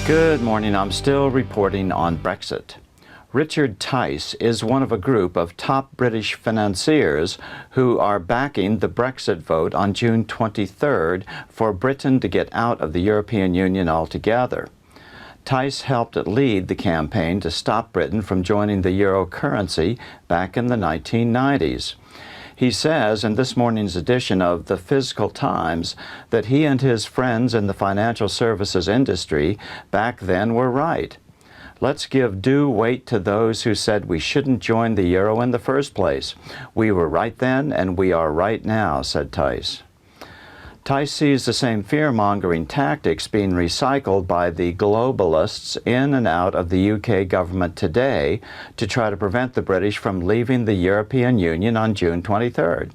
Good morning. I'm still reporting on Brexit. Richard Tice is one of a group of top British financiers who are backing the Brexit vote on June 23rd for Britain to get out of the European Union altogether. Tice helped lead the campaign to stop Britain from joining the euro currency back in the 1990s. He says in this morning's edition of the Fiscal Times that he and his friends in the financial services industry back then were right. Let's give due weight to those who said we shouldn't join the euro in the first place. We were right then and we are right now, said Tice. Tice sees the same fear-mongering tactics being recycled by the globalists in and out of the UK government today to try to prevent the British from leaving the European Union on June 23rd.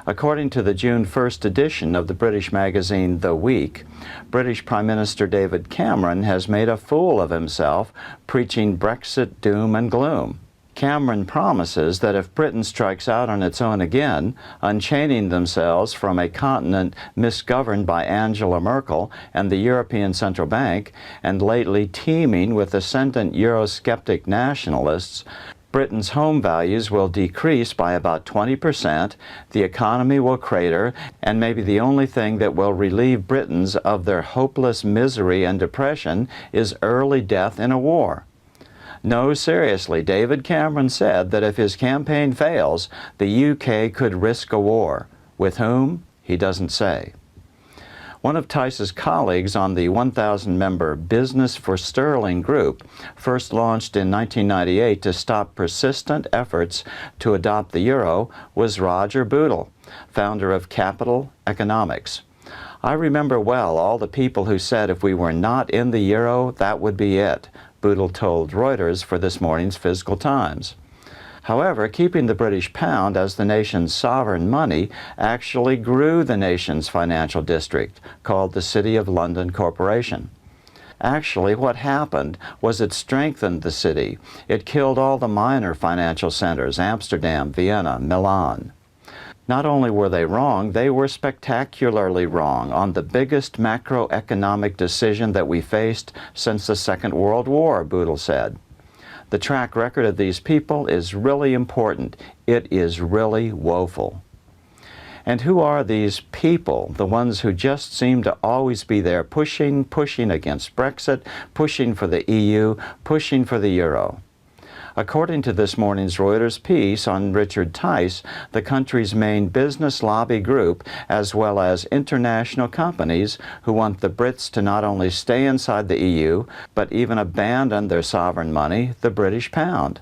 According to the June 1st edition of the British magazine The Week, British Prime Minister David Cameron has made a fool of himself preaching Brexit doom and gloom. Cameron promises that if Britain strikes out on its own again, unchaining themselves from a continent misgoverned by Angela Merkel and the European Central Bank, and lately teeming with ascendant Eurosceptic nationalists, Britain's home values will decrease by about 20%, the economy will crater, and maybe the only thing that will relieve Britons of their hopeless misery and depression is early death in a war. No, seriously, David Cameron said that if his campaign fails, the UK could risk a war. With whom? He doesn't say. One of Tice's colleagues on the 1,000-member Business for Sterling group, first launched in 1998 to stop persistent efforts to adopt the euro, was Roger Bootle, founder of Capital Economics. I remember well all the people who said if we were not in the euro, that would be it, Bootle told Reuters for this morning's Fiscal Times. However, keeping the British pound as the nation's sovereign money actually grew the nation's financial district, called the City of London Corporation. Actually, what happened was it strengthened the city. It killed all the minor financial centers, Amsterdam, Vienna, Milan. Not only were they were spectacularly wrong on the biggest macroeconomic decision that we faced since the Second World War, Bootle said. The track record of these people is really important. It is really woeful. And who are these people, the ones who just seem to always be there pushing against Brexit, pushing for the EU, pushing for the euro? According to this morning's Reuters piece on Richard Tice, the country's main business lobby group, as well as international companies who want the Brits to not only stay inside the EU, but even abandon their sovereign money, the British pound.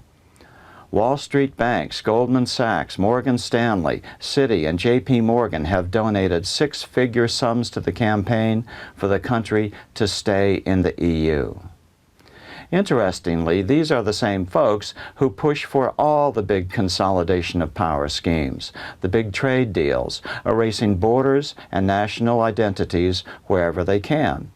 Wall Street banks, Goldman Sachs, Morgan Stanley, Citi, and J.P. Morgan have donated six-figure sums to the campaign for the country to stay in the EU. Interestingly, these are the same folks who push for all the big consolidation of power schemes, the big trade deals, erasing borders and national identities wherever they can.